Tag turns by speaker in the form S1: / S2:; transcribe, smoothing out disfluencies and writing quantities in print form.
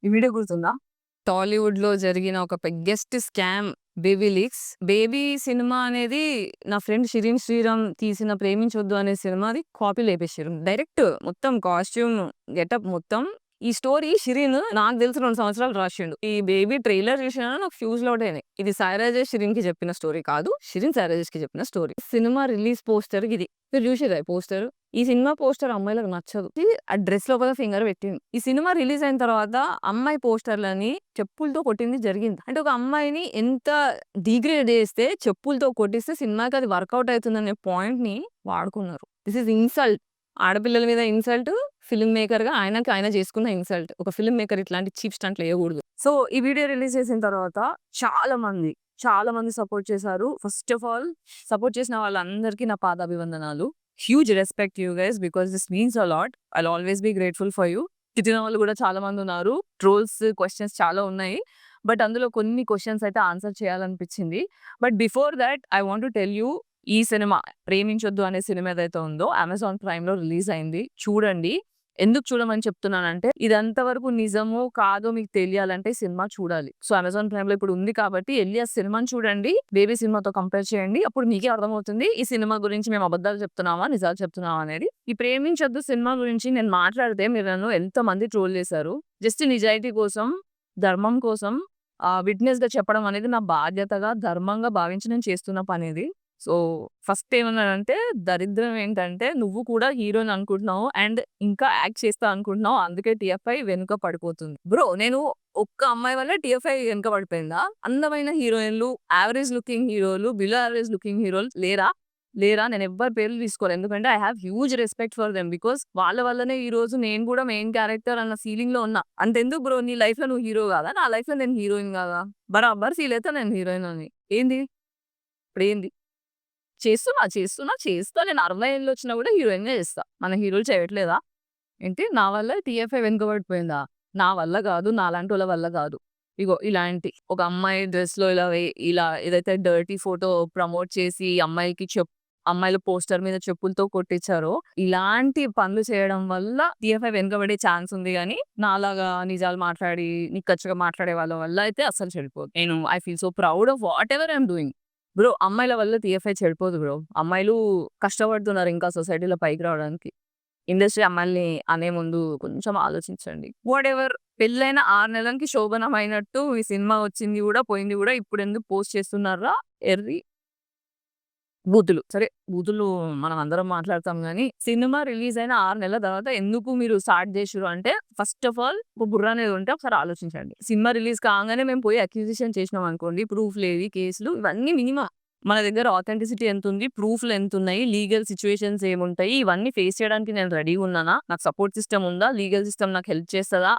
S1: ఈ వీడియో గుర్తుందా? టాలీవుడ్‌లో జరిగిన ఒక biggest scam 'baby leaks'. 'Baby' cinema అనేది నా ఫ్రెండ్ 'షిరీన్ శ్రీరామ్' తీసిన 'ప్రేమించొద్దు' అనే సినిమాది కాపీ లేపేసిర్రు. డైరెక్ట్ మొత్తం కాస్ట్యూమ్, గెటప్ మొత్తం. ఈ స్టోరీ షిరీన్ నాకు తెలిసి 2 సంవత్సరాలు రాసిండు. ఈ 'బేబీ' ట్రైలర్ చూసినా నాకు ఫ్యూజ్‌లు ఔట్ అయినాయి. ఇది సాయి రాజేష్ షిరీన్‌కి చెప్పిన స్టోరీ కాదు. షిరీన్ సాయి రాజేష్‌కి చెప్పిన స్టోరీ. సినిమా రిలీజ్ పోస్టర్ ఇది. మీరు చూసిర్రా ఈ పోస్టర్? ఈ సినిమా పోస్టర్ అమ్మాయిలకు నచ్చదు. ఆ డ్రెస్ లోపల ఫింగర్ పెట్టింది. ఈ సినిమా రిలీజ్ అయిన తర్వాత అమ్మాయి పోస్టర్‌లని చెప్పులతో కొట్టింది జరిగింది. అంటే ఒక అమ్మాయిని ఎంత డిగ్రేడ్ చేస్తే చెప్పులతో కొట్టిస్తే సినిమాకి అది వర్కౌట్ అవుతుందనే పాయింట్‌ని వాడుకున్నారు. This is insult. ఆడపిల్లల మీద ఇన్సల్ట్. ఫిల్మ్ మేకర్‌గా ఆయనకి ఆయన చేసుకున్న ఇన్సల్ట్. ఒక ఫిల్మ్ మేకర్ ఇట్లాంటి చీప్ స్టంట్లు ఎయకూడదు. సో, ఈ వీడియో రిలీజ్ చేసిన తర్వాత చాలా మంది సపోర్ట్ చేశారు. ఫస్ట్ ఆఫ్ ఆల్ సపోర్ట్ చేసిన వాళ్ళందరికీ నా పాదాభివందనాలు. Huge respect you guys because this means a lot. I'll always be grateful for you. తిట్టిన వాళ్ళు కూడా చాలా మంది ఉన్నారు. ట్రోల్స్, క్వెషన్స్ చాలా ఉన్నాయి. బట్ అందులో కొన్ని క్వెషన్స్ అయితే ఆన్సర్ చేయాలనిపించింది. But before that I want to tell you, ఈ సినిమా 'ప్రేమించొద్దు' అనే సినిమా ఏదైతే ఉందో అమెజాన్ ప్రైమ్‌లో రిలీజ్ అయింది. చూడండి. ఎందుకు చూడమని చెప్తున్నానంటే, ఇది ఎంతవరకు నిజమో కాదో మీకు తెలియాలంటే సినిమా చూడాలి. సో, అమెజాన్ ప్రైమ్‌లో ఇప్పుడు ఉంది కాబట్టి ఎళ్లి ఆ సినిమాని చూడండి. 'బేబీ' సినిమాతో కంపేర్ చేయండి. అప్పుడు మీకే అర్థమవుతుంది ఈ సినిమా గురించి మేము అబద్ధాలు చెప్తున్నామా, నిజాలు చెప్తున్నామా అనేది. ఈ 'ప్రేమించొద్దు' సినిమా గురించి నేను మాట్లాడితే మీరు నన్ను ఎంతమంది ట్రోల్ చేశారు. జస్ట్ నిజాయితీ కోసం, ధర్మం కోసం విట్‌నెస్‌గా చెప్పడం అనేది నా బాధ్యతగా, ధర్మంగా భావించి నేను చేస్తున్న పనిది. సో, ఫస్ట్ ఏమన్నానంటే, దరిద్రం ఏంటంటే నువ్వు కూడా హీరోయిన్ అనుకుంటున్నావు అండ్ ఇంకా యాక్ట్ చేస్తా అనుకుంటున్నావు. అందుకే టీఎఫ్ఐ వెనుక పడిపోతుంది. బ్రో, నేను ఒక్క అమ్మాయి వల్ల టీఎఫ్ఐ వెనుక పడిపోయిందా? అందమైన హీరోయిన్‌లు, యావరేజ్ లుకింగ్ హీరోలు, బిలో యావరేజ్ లుకింగ్ హీరోలు లేరా? నేను ఎవ్వరి పేర్లు తీసుకోను. ఎందుకంటే I have huge respect for them. Because వాళ్ళ వల్లనే ఈ రోజు నేను కూడా మెయిన్ క్యారెక్టర్ అన్న ఫీలింగ్‌లో ఉన్నా. అంతెందుకు బ్రో, నీ లైఫ్‌లో నువ్వు హీరో కాదా? నా లైఫ్‌లో నేను హీరోయిన్ కాదా? బరాబర్ ఫీల్ అయితా నేను హీరోయిన్ అని. ఏంది? ఇప్పుడేంది? చేస్తా. నేను 60 ఏళ్ళొచ్చినా గూడా హీరోయిన్‌గా చేస్తా. మన హీరోలు చేయట్లేదా? ఏంటి నా వల్ల టీఎఫ్ఐ వెనుకబడిపోయిందా? నా వల్ల గాదు. నాలాంటోళ్ళ వల్ల గాదు. ఇగో ఇలాంటి ఒక అమ్మాయి డ్రెస్‌లో ఇలా ఏదైతే డర్టీ ఫోటో ప్రమోట్ చేసి అమ్మాయిల పోస్టర్ మీద చెప్పులతో కొట్టిచ్చారో, ఇలాంటి పనులు చేయడం వల్ల టీఎఫ్ఐ వెనుకబడే ఛాన్స్ ఉంది గానీ, నాలాగా నిజాలు మాట్లాడి, నిక్కచ్చిగా మాట్లాడే వాళ్ళ వల్ల అయితే అస్సలు చెడిపోదు. I feel so proud of whatever I am doing. Bro, అమ్మాయిల వల్ల టీఎఫ్ఐ చెడిపోదు బ్రో. అమ్మాయిలు కష్టపడుతున్నారు ఇంకా సొసైటీలో పైకి రావడానికి. ఇండస్ట్రీ అమ్మాయిల్ని అనే ముందు కొంచెం ఆలోచించండి. వాటెవర్, పెళ్లైన 6 నెలలకి శోభనమైనట్టు ఈ సినిమా వచ్చింది గూడా, పోయింది గూడా. ఇప్పుడెందుకు పోస్ట్ చేస్తున్నార్రా ఎర్రి బూతులు. సరే, బూతులు మనం అందరం మాట్లాడతాం గానీ, సినిమా రిలీజ్ అయిన 6 నెలల తర్వాత ఎందుకు మీరు స్టార్ట్ జేసిర్రు అంటే, ఫస్ట్ ఆఫ్ ఆల్ ఒక బుర్ర అనేది ఉంటే ఒకసారి ఆలోచించండి. సినిమా రిలీజ్ కాంగానే మేము పోయి అక్విజిషన్ చేసినాం అనుకోండి, ప్రూఫ్‌లేవి, కేసులు ఇవన్నీ మినిమమ్. మన దగ్గర ఆథెంటిసిటీ ఎంతుంది? ప్రూఫ్‌లు ఎంతున్నయి? లీగల్ సిట్యుయేషన్స్ ఏముంటాయి? ఇవన్నీ ఫేస్ చేయడానికి నేను రెడీగున్నానా? నాకు సపోర్ట్ సిస్టమ్ ఉందా? లీగల్ సిస్టమ్ నాకు హెల్ప్ చేస్తదా?